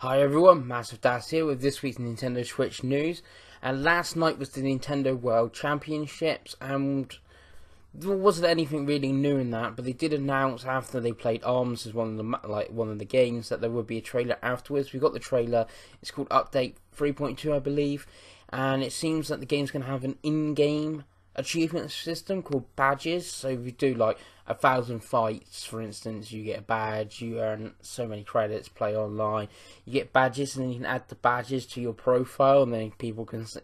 Hi everyone, Massive Das here with this week's Nintendo Switch news. And last night was the Nintendo World Championships, and there wasn't anything really new in that. But they did announce after they played Arms as one of the games that there would be a trailer afterwards. We got the trailer. It's called Update 3.2, I believe, and it seems that the game's going to have an in-game achievement system called badges. So if you do like 1,000 fights, for instance, you get a badge. You earn so many credits. Play online, you get badges, and then you can add the badges to your profile, and then people can see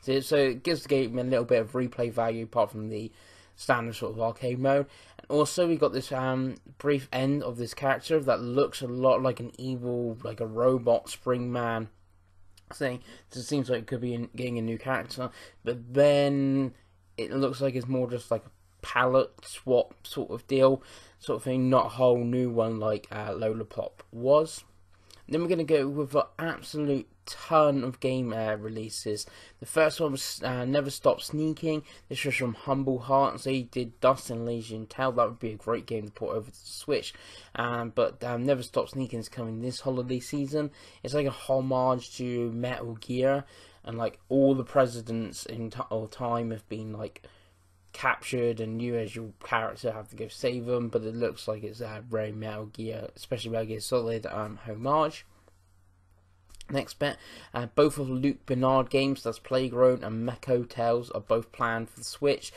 it. So it gives the game a little bit of replay value, apart from the standard sort of arcade mode. And also we got this brief end of this character that looks a lot like an evil, like a robot Spring Man thing. So it seems like it could be getting a new character, but then it looks like it's more just like a palette swap sort of deal, sort of thing, not a whole new one like Lola Pop was. And then we're going to go with an absolute ton of game releases. The first one was Never Stop Sneaking. This was from Humble Hearts. They did Dust and Legion Tale. That would be a great game to port over to the Switch. But Never Stop Sneaking is coming this holiday season. It's like a homage to Metal Gear, and like all the presidents in time have been like captured, and you as your character have to go save them. But it looks like it's a very Metal Gear, especially Metal Gear Solid homage. Next bit, both of Luke Bernard games, that's Plague Road and Meko Tales, are both planned for the Switch.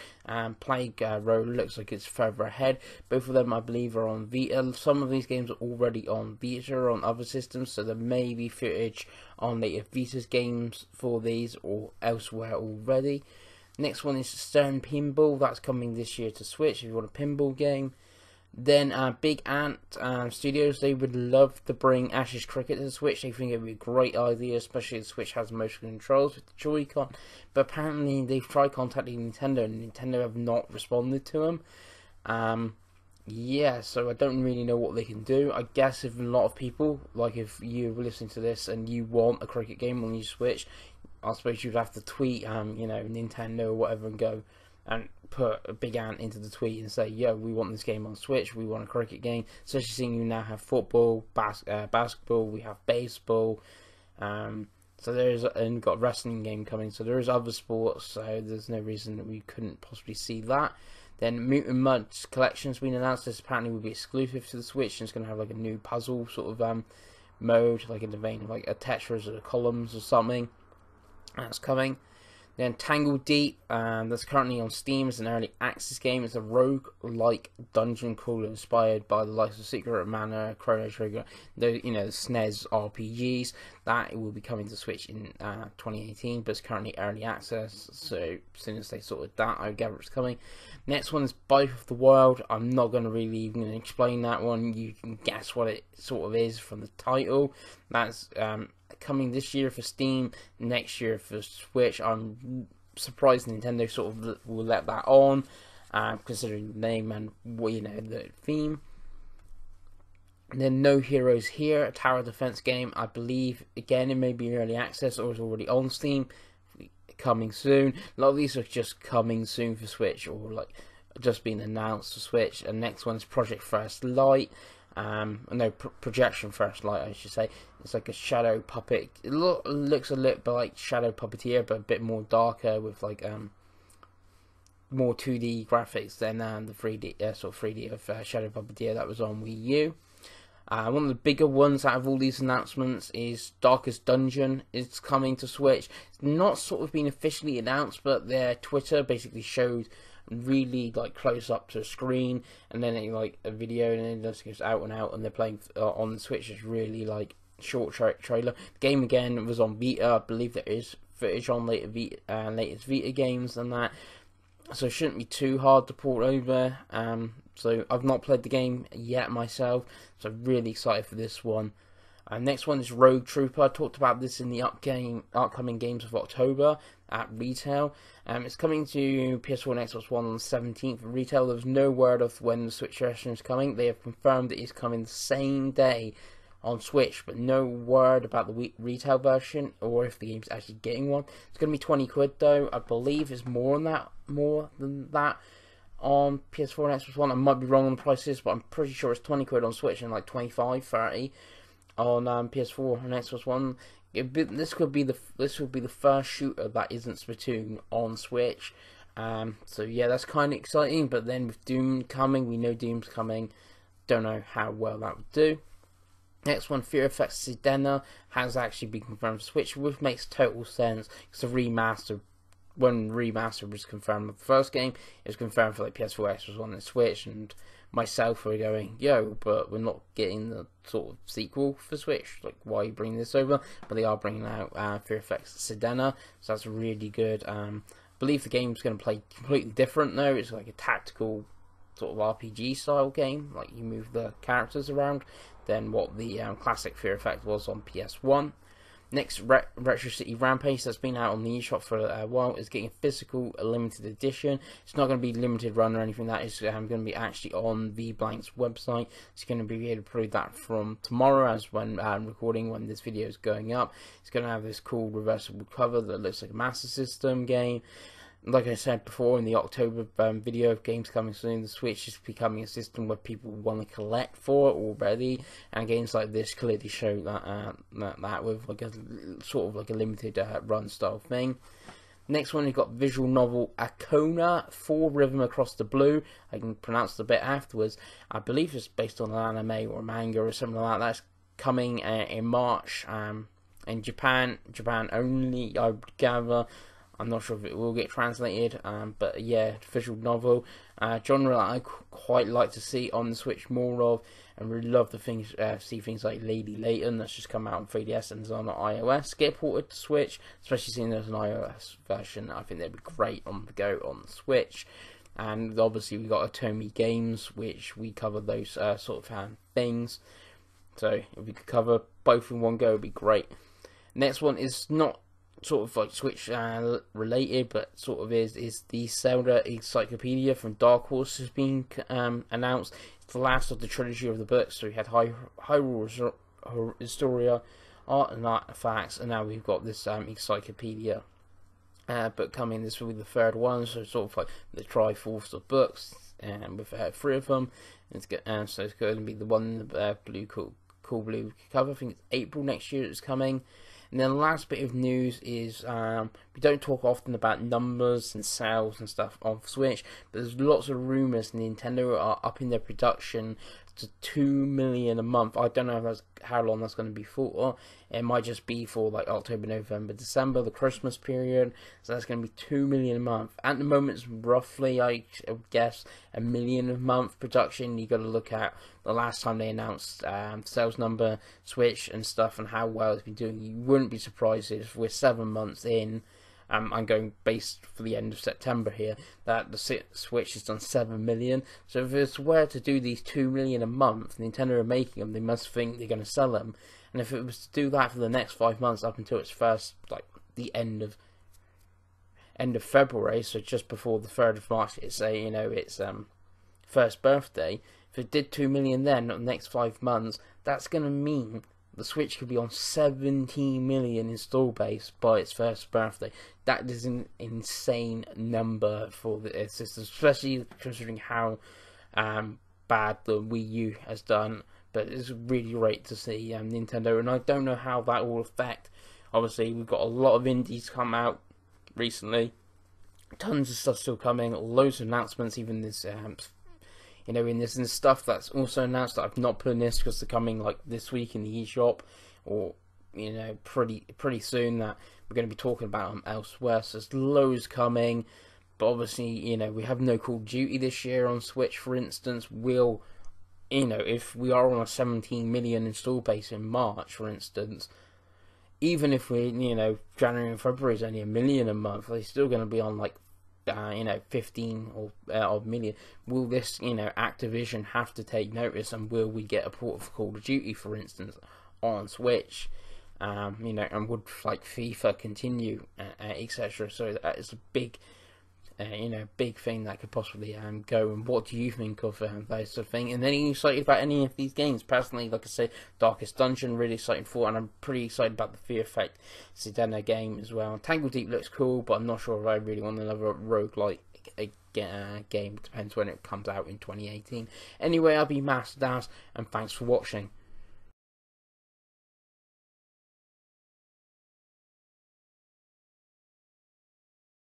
Plague Road looks like it's further ahead. Both of them, I believe, are on Vita. Some of these games are already on Vita or on other systems, so there may be footage on later Vita's games for these or elsewhere already. Next one is Stern Pinball. That's coming this year to Switch if you want a pinball game. Then Big Ant Studios, they would love to bring Ashes Cricket to the Switch. They think it would be a great idea, especially the Switch has motion controls with the Joy-Con. But apparently they've tried contacting Nintendo, and Nintendo have not responded to them. Yeah, so I don't really know what they can do. I guess if a lot of people, like if you were listening to this and you want a cricket game on your Switch, I suppose you'd have to tweet, Nintendo or whatever, and go and put a Big Ant into the tweet and say, yo, we want this game on Switch, we want a cricket game. Especially seeing you now have football, basketball, we have baseball, so there's, and got a wrestling game coming, so there is other sports, so there's no reason that we couldn't possibly see that. Then Mutant Mudds Collection's been announced. This apparently will be exclusive to the Switch, and it's going to have like a new puzzle sort of mode, like in the vein of like a Tetris or the columns or something. That's coming. Then Tangledeep, that's currently on Steam as an early access game. It's a rogue-like dungeon crawler inspired by the likes of Secret Mana, Chrono Trigger, the SNES RPGs. That will be coming to Switch in 2018, but it's currently early access. So as soon as they sorted that, I gather it's coming. Next one is Bite of the Wild. I'm not going to really even explain that one. You can guess what it sort of is from the title. That's coming this year for Steam, next year for Switch. I'm surprised Nintendo sort of will let that on, considering the name and the theme. And then No Heroes Here, a tower defense game. I believe again it may be early access or is already on Steam. Coming soon. A lot of these are just coming soon for Switch, or like just been announced for Switch. And next one is Project First Light. Projection First Light, I should say. It's like a shadow puppet. It looks a little bit like Shadow Puppeteer, but a bit more darker with like more 2D graphics than the 3D sort of 3D of Shadow Puppeteer that was on Wii U. One of the bigger ones out of all these announcements is Darkest Dungeon. It's coming to Switch. It's not sort of been officially announced, but their Twitter basically showed really like close up to a screen, and then it, like a video, and then it just goes out and out, and they're playing on the Switch. It's really like short trailer. The game again was on Vita. I believe there is footage on latest Vita games and that, so it shouldn't be too hard to port over. So I've not played the game yet myself, so I'm really excited for this one. Next one is Rogue Trooper. I talked about this in the upcoming games of October at retail. It's coming to PS4 and Xbox One on the 17th of retail. There's no word of when the Switch version is coming. They have confirmed it is coming the same day on Switch, but no word about the retail version or if the game's actually getting one. It's going to be 20 quid though. I believe it's more than that on PS4 and Xbox One. I might be wrong on the prices, but I'm pretty sure it's 20 quid on Switch and like 25, 30 on PS4 and Xbox One. This would be the first shooter that isn't Splatoon on Switch. So yeah, that's kind of exciting. But then with Doom coming, we know Doom's coming. Don't know how well that would do. Next one, Fear Effects Sedena has actually been confirmed for Switch, which makes total sense because the remaster. When remaster was confirmed with the first game, it was confirmed for like PS4, Xbox One, and Switch, and myself were going, yo, but we're not getting the sort of sequel for Switch. Like, why are you bringing this over? But they are bringing out Fear Effects Sedena, so that's really good. I believe the game's going to play completely different though. It's like a tactical sort of RPG style game, like you move the characters around, than what the classic Fear Effect was on PS1. Next, Retro City Rampage, that's been out on the eShop for a while, is getting a physical limited edition. It's not going to be limited run or anything. That is going to be actually on VBlank's website. It's going to be able to prove that from tomorrow, as when recording, when this video is going up. It's going to have this cool reversible cover that looks like a Master System game. Like I said before in the October video of games coming soon, the Switch is becoming a system where people want to collect for it already, and games like this clearly show that with like a sort of like a limited run style thing. Next one, you've got visual novel Akona for Rhythm Across the Blue. I can pronounce it a bit afterwards. I believe it's based on an anime or a manga or something like that. That's coming in March in Japan only, I would gather. I'm not sure if it will get translated, but yeah, visual novel, genre that I quite like to see on the Switch more of, and really love the see things like Lady Layton that's just come out on 3DS and is on iOS get ported to Switch, especially seeing there's an iOS version. I think they'd be great on the go on the Switch. And obviously we got Atomi Games, which we cover those sort of things. So if we could cover both in one go, it'd be great. Next one is not sort of like Switch related, but sort of is the Zelda encyclopedia from Dark Horse has been announced. It's the last of the trilogy of the books. So we had Hyrule Historia, Art and Artifacts, and now we've got this encyclopedia book coming. This will be the third one, so sort of like the Triforce of books, with 3 of them. So it's going to be the one in the blue cool blue cover. I think it's April next year it's coming. And then the last bit of news is, we don't talk often about numbers and sales and stuff on Switch, but there's lots of rumours Nintendo are upping their production to 2 million a month. I don't know if how long that's going to be for. It might just be for like October, November, December, the Christmas period. So that's going to be 2 million a month. At the moment, it's roughly, I would guess, 1 million a month production. You got to look at the last time they announced sales number, Switch and stuff, and how well it's been doing. You wouldn't be surprised if we're 7 months in. I'm going based for the end of September here, that the Switch has done 7 million. So if it's were to do these 2 million a month, Nintendo are making them, they must think they're going to sell them. And if it was to do that for the next 5 months up until its first, like the end of February, so just before the 3rd of March, it's its first birthday. If it did 2 million then, the next 5 months, that's going to mean the Switch could be on 17 million install base by its first birthday. That is an insane number for the system, especially considering how bad the Wii U has done. But it's really great to see Nintendo, and I don't know how that will affect. Obviously, we've got a lot of indies come out recently. Tons of stuff still coming, loads of announcements, even this in this and stuff that's also announced that I've not put in this because they're coming like this week in the eShop, or pretty soon, that we're going to be talking about them elsewhere. So there's loads coming, but obviously we have no Call of Duty this year on Switch, for instance. If we are on a 17 million install base in March, for instance, even if we January and February is only 1 million a month, they're still going to be on like 15 or million. Will this Activision have to take notice, and will we get a port of Call of Duty, for instance, on Switch? And would like FIFA continue, etc. So that is a big big thing that could possibly go. And what do you think of those sort of thing? And then, are you excited about any of these games? Personally, like I say, Darkest Dungeon, really excited for, and I'm pretty excited about the Fear Effect Sedena game as well. Tangledeep looks cool, but I'm not sure if I really want another roguelike game. Depends when it comes out in 2018. Anyway, I'll be Master Das, and thanks for watching.